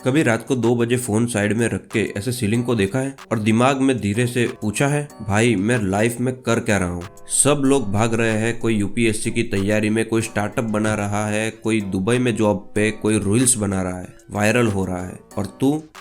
कभी रात को 2 बजे फोन साइड में रख के ऐसे सीलिंग को देखा है और दिमाग में धीरे से पूछा है, भाई मैं लाइफ में कर क्या रहा हूँ। सब लोग भाग रहे हैं, कोई यूपीएससी की तैयारी में, कोई स्टार्टअप बना रहा है, कोई दुबई में जॉब पे, कोई रील्स बना रहा है, वायरल हो रहा है, और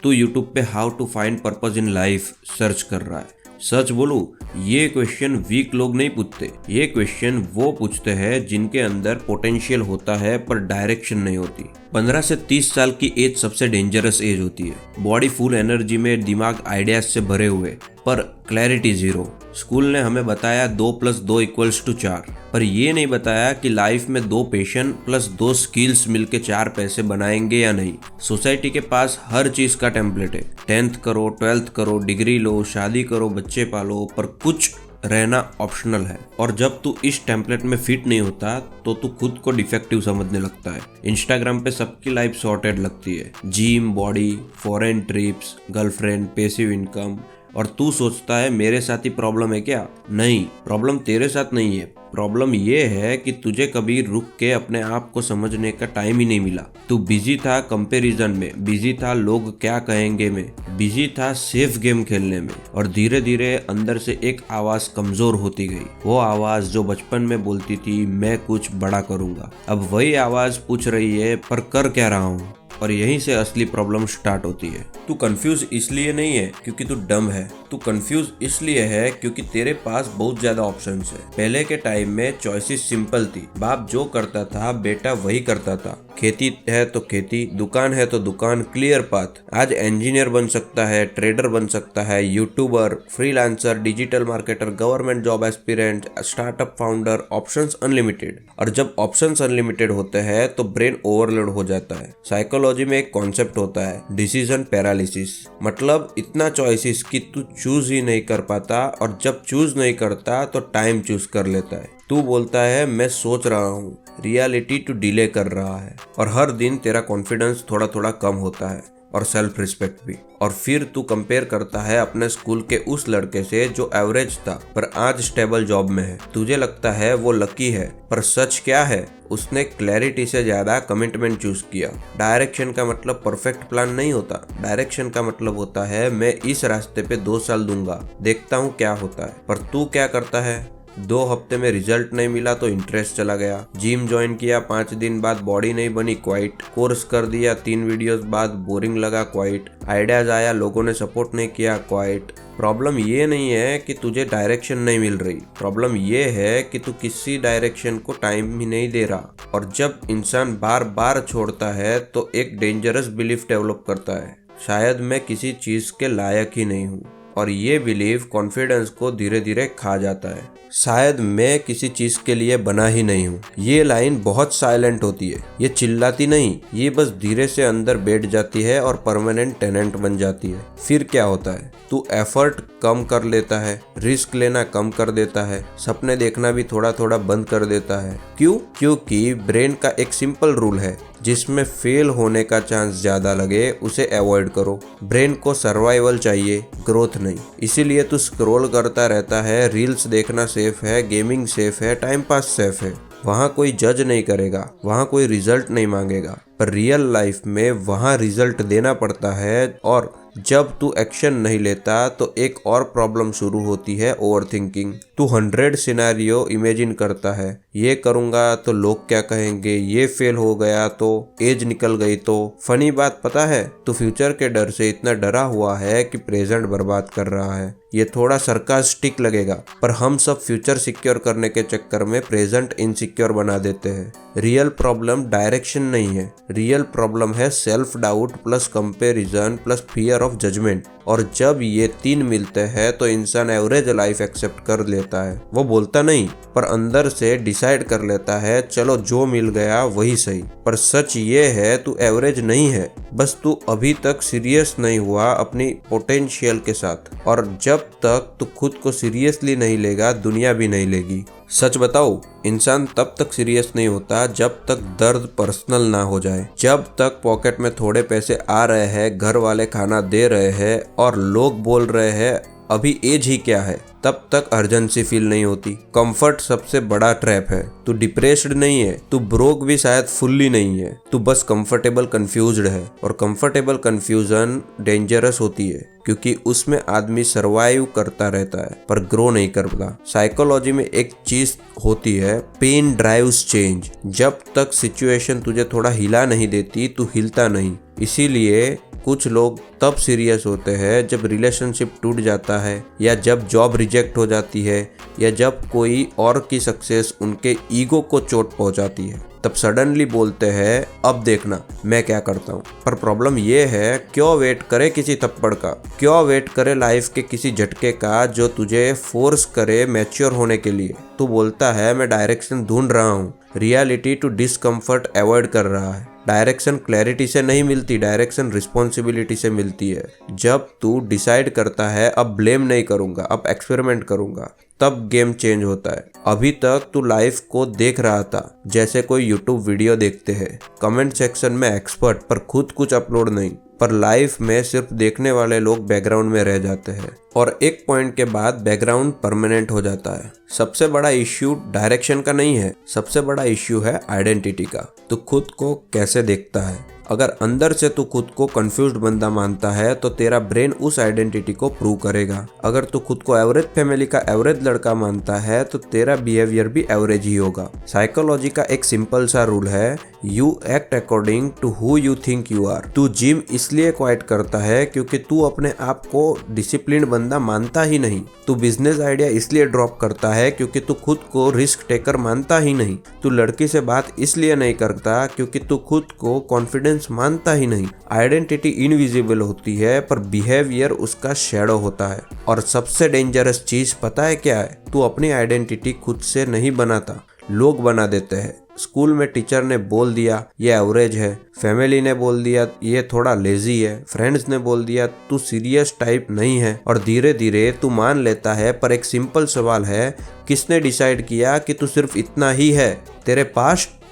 तू यूट्यूब पे how to find purpose in life search कर रहा है। सच बोलूं, ये क्वेश्चन वीक लोग नहीं पूछते, ये क्वेश्चन वो पूछते हैं जिनके अंदर पोटेंशियल होता है पर डायरेक्शन नहीं होती। 15 से 30 साल की एज सबसे डेंजरस एज होती है। बॉडी फुल एनर्जी में, दिमाग आइडियाज से भरे हुए, पर क्लैरिटी जीरो। स्कूल ने हमें बताया 2 + 2 = 4, पर ये नहीं बताया कि लाइफ में 2 पैशन प्लस 2 स्किल्स मिलके 4 पैसे बनाएंगे या नहीं। सोसाइटी के पास हर चीज का टेम्पलेट है, 10th करो, 12th करो, डिग्री लो, शादी करो, बच्चे पालो, पर कुछ रहना ऑप्शनल है। और जब तू इस टेम्पलेट में फिट नहीं होता तो तू खुद को डिफेक्टिव समझने लगता है। इंस्टाग्राम पे सबकी लाइफ सॉर्टेड लगती है, gym, body, foreign trips, girlfriend, passive income, और तू सोचता है मेरे साथ ही प्रॉब्लम है क्या? नहीं, प्रॉब्लम तेरे साथ नहीं है। प्रॉब्लम ये है कि तुझे कभी रुक के अपने आप को समझने का टाइम ही नहीं मिला। तू बिजी था कंपैरिजन में, बिजी था लोग क्या कहेंगे में, बिजी था सेफ गेम खेलने में, और धीरे धीरे अंदर से एक आवाज कमजोर होती गई। वो आवाज जो बचपन में बोलती थी मैं कुछ बड़ा करूंगा, अब वही आवाज पूछ रही है पर कर क्या रहा हूँ। और यहीं से असली प्रॉब्लम स्टार्ट होती है। तू कंफ्यूज इसलिए नहीं है क्योंकि तू डम है, तू कंफ्यूज इसलिए है क्योंकि तेरे पास बहुत ज्यादा ऑप्शंस है। पहले के टाइम में चॉइसेस सिंपल थी, बाप जो करता था बेटा वही करता था। खेती है तो खेती, दुकान है तो दुकान, क्लियर पाथ। आज इंजीनियर बन सकता है, ट्रेडर बन सकता है, YouTuber, freelancer, digital marketer, government job aspirant, startup founder, options unlimited. और जब ऑप्शंस अनलिमिटेड होते हैं तो ब्रेन ओवरलोड हो जाता है। साइकोलॉजी में एक कॉन्सेप्ट होता है डिसीजन पैरालिसिस, मतलब इतना चॉइसेस कि तू चूज ही नहीं कर पाता, और जब चूज नहीं करता तो टाइम चूज कर लेता है। तू बोलता है मैं सोच रहा हूँ, रियलिटी टू डिले कर रहा है, और हर दिन तेरा कॉन्फिडेंस थोड़ा थोड़ा कम होता है, और सेल्फ रिस्पेक्ट भी। और फिर तू कंपेयर करता है अपने स्कूल के उस लड़के से जो एवरेज था पर आज स्टेबल जॉब में है। तुझे लगता है वो लकी है, पर सच क्या है? उसने क्लैरिटी से ज्यादा कमिटमेंट चूज किया। डायरेक्शन का मतलब परफेक्ट प्लान नहीं होता, डायरेक्शन का मतलब होता है मैं इस रास्ते पे 2 साल दूंगा, देखता हूँ क्या होता है। पर तू क्या करता है? 2 हफ्ते में रिजल्ट नहीं मिला तो इंटरेस्ट चला गया, जिम ज्वाइन किया, 5 दिन बाद बॉडी नहीं बनी, क्वाइट। कोर्स कर दिया, 3 वीडियोस बाद बोरिंग लगा, क्वाइट। आइडियाज आया, लोगों ने सपोर्ट नहीं किया, क्वाइट। प्रॉब्लम ये नहीं है कि तुझे डायरेक्शन नहीं मिल रही, प्रॉब्लम ये है कि तू किसी डायरेक्शन को टाइम ही नहीं दे रहा। और जब इंसान बार बार छोड़ता है तो एक डेंजरस बिलीफ डेवलप करता है, शायद मैं किसी चीज के लायक ही नहीं हूँ। और ये बिलीव कॉन्फिडेंस को धीरे धीरे खा जाता है। शायद मैं किसी चीज के लिए बना ही नहीं हूँ। ये लाइन बहुत साइलेंट होती है, ये चिल्लाती नहीं, ये बस धीरे से अंदर बैठ जाती है और परमानेंट टेनेंट बन जाती है। फिर क्या होता है? तू एफर्ट कम कर लेता है, रिस्क लेना कम कर देता है, सपने देखना भी थोड़ा थोड़ा बंद कर देता है। क्यों? क्योंकि ब्रेन का एक सिंपल रूल है, जिसमें फेल होने का चांस ज्यादा लगे उसे अवॉइड करो। ब्रेन को सर्वाइवल चाहिए, ग्रोथ नहीं। इसीलिए तू स्क्रॉल करता रहता है, रील्स देखना सेफ है, गेमिंग सेफ है, टाइम पास सेफ है। वहाँ कोई जज नहीं करेगा, वहाँ कोई रिजल्ट नहीं मांगेगा, पर रियल लाइफ में वहाँ रिजल्ट देना पड़ता है। और जब तू एक्शन नहीं लेता तो एक और प्रॉब्लम शुरू होती है, ओवरथिंकिंग। तू 100 सिनेरियो इमेजिन करता है, ये करूंगा तो लोग क्या कहेंगे, ये फेल हो गया तो, एज निकल गई तो। फनी बात पता है, तू फ्यूचर के डर से इतना डरा हुआ है कि प्रेजेंट बर्बाद कर रहा है। ये थोड़ा सरकास्टिक लगेगा, पर हम सब फ्यूचर सिक्योर करने के चक्कर में प्रेजेंट इनसिक्योर बना देते हैं। रियल प्रॉब्लम डायरेक्शन नहीं है, रियल प्रॉब्लम है self doubt plus comparison plus fear of judgement. और जब ये 3 मिलते हैं तो इंसान एवरेज लाइफ एक्सेप्ट कर लेता है। वो बोलता नहीं, पर अंदर से डिसाइड कर लेता है चलो जो मिल गया वही सही। पर सच ये है तू एवरेज नहीं है, बस तू अभी तक सीरियस नहीं हुआ अपनी पोटेंशियल के साथ। और जब तक तू खुद को सीरियसली नहीं लेगा, दुनिया भी नहीं लेगी। सच बताओ, इंसान तब तक सीरियस नहीं होता जब तक दर्द पर्सनल ना हो जाए। जब तक पॉकेट में थोड़े पैसे आ रहे हैं, घर वाले खाना दे रहे हैं और लोग बोल रहे हैं अभी एज ही क्या है, तब तक अर्जेंसी फील नहीं होती। कंफर्ट सबसे बड़ा ट्रैप है। तू डिप्रेस्ड नहीं है, तू ब्रोक भी शायद फुल्ली नहीं है, तू बस कंफर्टेबल कंफ्यूज्ड है। और कंफर्टेबल कंफ्यूजन डेंजरस होती है क्योंकि उसमें आदमी सरवाइव करता रहता है पर ग्रो नहीं करता। साइकोलॉजी में एक चीज होती है, पेन ड्राइव्स चेंज। जब तक सिचुएशन तुझे थोड़ा हिला नहीं देती तू हिलता नहीं। इसीलिए कुछ लोग तब सीरियस होते हैं जब रिलेशनशिप टूट जाता है, या जब जॉब रिजेक्ट हो जाती है, या जब कोई और की सक्सेस उनके ईगो को चोट पहुंचाती है। तब सडनली बोलते हैं अब देखना मैं क्या करता हूँ। पर प्रॉब्लम ये है, क्यों वेट करे किसी थप्पड़ का, क्यों वेट करे लाइफ के किसी झटके का जो तुझे फोर्स करे मैच्योर होने के लिए। तू बोलता है मैं डायरेक्शन ढूंढ रहा हूँ, रियलिटी टू डिस्कम्फर्ट अवॉइड कर रहा है। डायरेक्शन क्लैरिटी से नहीं मिलती, डायरेक्शन रिस्पॉन्सिबिलिटी से मिलती है। जब तू डिसाइड करता है अब ब्लेम नहीं करूंगा, अब एक्सपेरिमेंट करूंगा, तब गेम चेंज होता है। अभी तक तू लाइफ को देख रहा था जैसे कोई यूट्यूब वीडियो देखते हैं, कमेंट सेक्शन में एक्सपर्ट पर खुद कुछ अपलोड नहीं। पर लाइफ में सिर्फ देखने वाले लोग बैकग्राउंड में रह जाते हैं और एक पॉइंट के बाद बैकग्राउंड परमानेंट हो जाता है। सबसे बड़ा इश्यू डायरेक्शन का नहीं है, सबसे बड़ा इश्यू है आइडेंटिटी का। तू खुद को कैसे देखता है? अगर अंदर से तू खुद को कंफ्यूज्ड बंदा मानता है तो तेरा ब्रेन उस आइडेंटिटी को प्रूव करेगा। अगर तू खुद को एवरेज फैमिली का एवरेज लड़का मानता है तो तेरा बिहेवियर भी एवरेज ही होगा। साइकोलॉजी का एक सिंपल सा रूल है, you act according to who you think you are. तू जिम इसलिए क्वाइट करता है क्योंकि तू अपने आप को डिसिप्लिन्ड बंदा मानता ही नहीं। तू बिजनेस आइडिया इसलिए ड्रॉप करता है क्योंकि तू खुद को रिस्क टेकर मानता ही नहीं। तू लड़की से बात इसलिए नहीं करता क्योंकि तू खुद को कॉन्फिडेंस मानता ही नहीं। आइडेंटिटी इनविजिबल होती है पर बिहेवियर उसका शैडो होता है। और सबसे डेंजरस चीज पता है क्या है? तू अपनी आइडेंटिटी खुद से नहीं बनाता, लोग बना देते हैं। स्कूल में टीचर ने बोल दिया ये एवरेज है, फैमिली ने बोल दिया ये थोड़ा लेजी है, फ्रेंड्स ने बोल दिया तू सीरियस टाइप नहीं है, और धीरे धीरे तू मान लेता है। पर एक सिंपल सवाल है, किसने डिसाइड किया कि तू सिर्फ इतना ही है? तेरे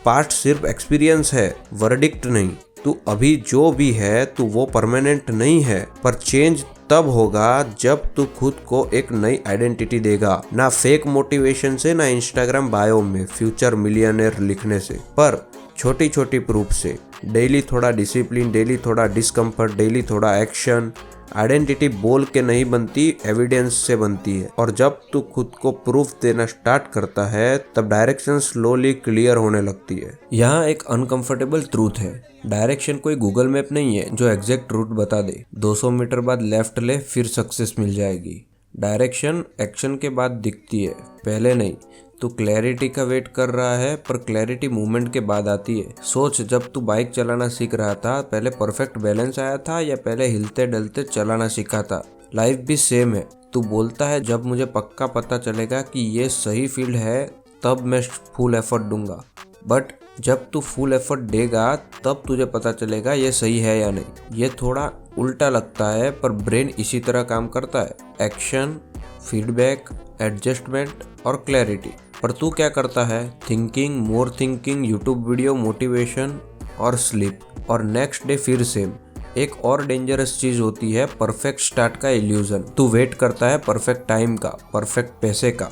पास्ट सिर्फ एक्सपीरियंस है, वर्डिक्ट नहीं। तू अभी जो भी है तू वो परमानेंट नहीं है। पर चेंज तब होगा जब तू खुद को एक नई आइडेंटिटी देगा, ना फेक मोटिवेशन से, ना इंस्टाग्राम बायो में फ्यूचर मिलियनेयर लिखने से, पर छोटी छोटी प्रूफ से। डेली थोड़ा डिसिप्लिन, डेली थोड़ा डिस्कम्फर्ट, डेली थोड़ा एक्शन। आइडेंटिटी बोल के नहीं बनती, एविडेंस से बनती है। और जब तू खुद को प्रूफ देना स्टार्ट करता है तब डायरेक्शन स्लोली क्लियर होने लगती है। यहाँ एक अनकंफर्टेबल ट्रूथ है, डायरेक्शन कोई गूगल मैप नहीं है जो एग्जैक्ट रूट बता दे। 200 मीटर बाद लेफ्ट ले फिर सक्सेस मिल जाएगी। डायरेक्शन एक्शन के बाद दिखती है, पहले नहीं। तू क्लैरिटी का वेट कर रहा है पर क्लैरिटी मूवमेंट के बाद आती है। सोच, जब तू बाइक चलाना सीख रहा था पहले परफेक्ट बैलेंस आया था या पहले हिलते डलते चलाना सीखा था? लाइफ भी सेम है। तू बोलता है जब मुझे पक्का पता चलेगा कि ये सही फील्ड है तब मैं फुल एफर्ट दूंगा। बट जब तू फुल एफर्ट देगा तब तुझे पता चलेगा ये सही है या नहीं। ये थोड़ा उल्टा लगता है पर ब्रेन इसी तरह काम करता है, एक्शन, फीडबैक, एडजस्टमेंट और क्लैरिटी। पर तू क्या करता है? थिंकिंग, मोर थिंकिंग, यूट्यूब वीडियो, मोटिवेशन और स्लीप, और नेक्स्ट डे फिर सेम। एक और डेंजरस चीज होती है परफेक्ट स्टार्ट का इल्यूजन। तू वेट करता है परफेक्ट टाइम का, परफेक्ट पैसे का,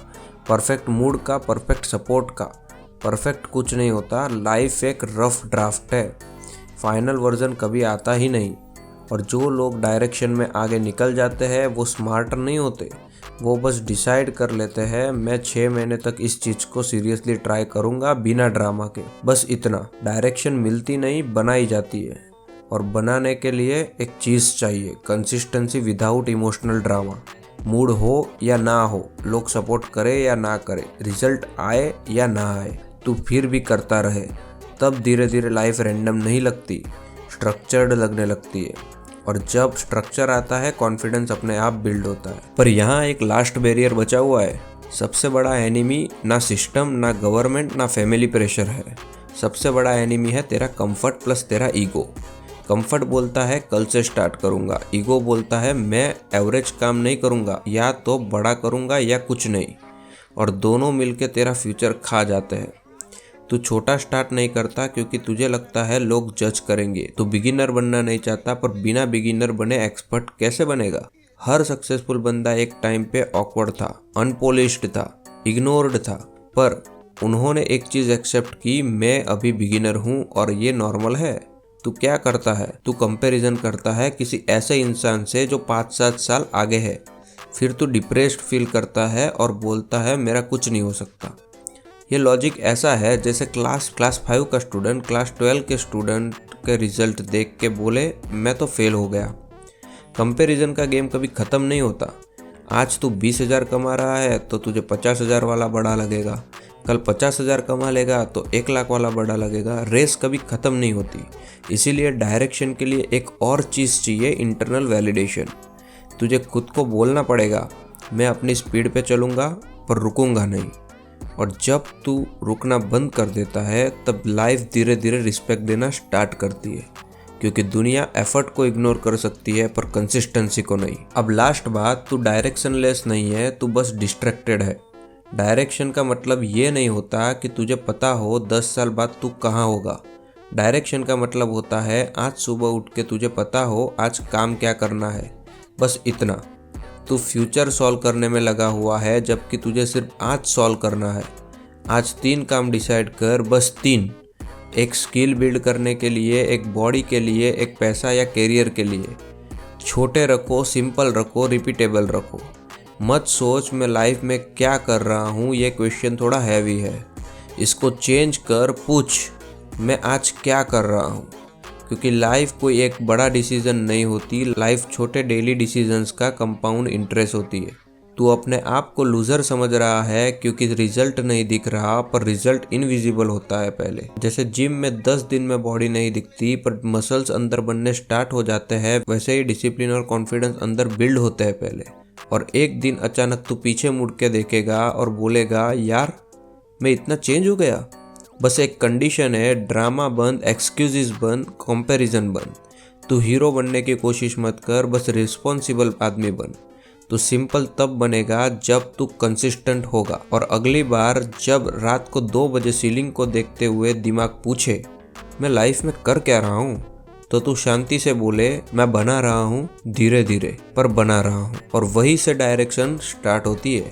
परफेक्ट मूड का, परफेक्ट सपोर्ट का। परफेक्ट कुछ नहीं होता, लाइफ एक रफ ड्राफ्ट है, फाइनल वर्जन कभी आता ही नहीं। और जो लोग डायरेक्शन में आगे निकल जाते हैं वो स्मार्टर नहीं होते, वो बस डिसाइड कर लेते हैं मैं 6 महीने तक इस चीज़ को सीरियसली ट्राई करूँगा बिना ड्रामा के, बस इतना। डायरेक्शन मिलती नहीं, बनाई जाती है। और बनाने के लिए एक चीज़ चाहिए, consistency without emotional drama. Mood हो या ना हो, लोग सपोर्ट करे या ना करे, रिजल्ट आए या ना आए, तू फिर भी करता रहे। तब धीरे धीरे लाइफ रैंडम नहीं लगती, स्ट्रक्चर्ड लगने लगती है। और जब स्ट्रक्चर आता है कॉन्फिडेंस अपने आप बिल्ड होता है। पर यहाँ एक लास्ट बैरियर बचा हुआ है। सबसे बड़ा एनिमी ना सिस्टम, ना गवर्नमेंट, ना फैमिली प्रेशर है। सबसे बड़ा एनिमी है तेरा कंफर्ट प्लस तेरा ईगो। कंफर्ट बोलता है कल से स्टार्ट करूँगा, ईगो बोलता है मैं एवरेज काम नहीं करूँगा, या तो बड़ा करूँगा या कुछ नहीं। और दोनों मिलके तेरा फ्यूचर खा जाते हैं। तू छोटा स्टार्ट नहीं करता क्योंकि तुझे लगता है लोग जज करेंगे। तू बिगिनर बनना नहीं चाहता पर बिना बिगिनर बने एक्सपर्ट कैसे बनेगा? हर सक्सेसफुल बंदा एक टाइम पे ऑकवर्ड था, अनपॉलिश्ड था, इग्नोर्ड था, पर उन्होंने एक चीज एक्सेप्ट की, मैं अभी बिगिनर हूँ और ये नॉर्मल है। तू क्या करता है? तू कंपैरिजन करता है किसी ऐसे इंसान से जो 5-7 साल आगे है। फिर तू डिप्रेस्ड फील करता है और बोलता है मेरा कुछ नहीं हो सकता। ये लॉजिक ऐसा है जैसे क्लास 5 का स्टूडेंट क्लास 12 के स्टूडेंट के रिजल्ट देख के बोले मैं तो फेल हो गया। कंपैरिजन का गेम कभी ख़त्म नहीं होता। आज तू 20,000 कमा रहा है तो तुझे 50,000 वाला बड़ा लगेगा, कल 50,000 कमा लेगा तो 1,00,000 वाला बड़ा लगेगा। रेस कभी ख़त्म नहीं होती। इसीलिए डायरेक्शन के लिए एक और चीज़ चाहिए, इंटरनल वैलिडेशन। तुझे खुद को बोलना पड़ेगा मैं अपनी स्पीड पे चलूँगा पर रुकूंगा नहीं। और जब तू रुकना बंद कर देता है तब लाइफ धीरे धीरे रिस्पेक्ट देना स्टार्ट करती है, क्योंकि दुनिया एफर्ट को इग्नोर कर सकती है पर कंसिस्टेंसी को नहीं। अब लास्ट बात, तू डायरेक्शनलेस नहीं है, तू बस डिस्ट्रैक्टेड है। डायरेक्शन का मतलब ये नहीं होता कि तुझे पता हो 10 साल बाद तू कहाँ होगा। डायरेक्शन का मतलब होता है आज सुबह उठ के तुझे पता हो आज काम क्या करना है, बस इतना। तू फ्यूचर सॉल्व करने में लगा हुआ है जबकि तुझे सिर्फ आज सॉल्व करना है। आज 3 काम डिसाइड कर, बस 3। एक स्किल बिल्ड करने के लिए, एक बॉडी के लिए, एक पैसा या करियर के लिए। छोटे रखो, सिंपल रखो, रिपीटेबल रखो। मत सोच मैं लाइफ में क्या कर रहा हूँ, ये क्वेश्चन थोड़ा हैवी है। इसको चेंज कर, पूछ मैं आज क्या कर रहा हूँ। क्योंकि लाइफ कोई एक बड़ा डिसीजन नहीं होती, लाइफ छोटे डेली डिसीजंस का कंपाउंड इंटरेस्ट होती है। तू अपने आप को लूजर समझ रहा है क्योंकि रिजल्ट नहीं दिख रहा, पर रिजल्ट इनविजिबल होता है पहले। जैसे जिम में 10 दिन में बॉडी नहीं दिखती पर मसल्स अंदर बनने स्टार्ट हो जाते हैं, वैसे ही डिसिप्लिन और कॉन्फिडेंस अंदर बिल्ड होते हैं पहले। और एक दिन अचानक तू पीछे मुड़ के देखेगा और बोलेगा यार मैं इतना चेंज हो गया। बस एक कंडीशन है, ड्रामा बंद, एक्सक्यूजेस बंद, कंपैरिजन बंद। तू हीरो बनने की कोशिश मत कर, बस रिस्पॉन्सिबल आदमी बन। तू सिंपल तब बनेगा जब तू कंसिस्टेंट होगा। और अगली बार जब रात को 2 बजे सीलिंग को देखते हुए दिमाग पूछे मैं लाइफ में कर क्या रहा हूँ, तो तू शांति से बोले मैं बना रहा हूँ, धीरे धीरे पर बना रहा हूँ। और वहीं से डायरेक्शन स्टार्ट होती है।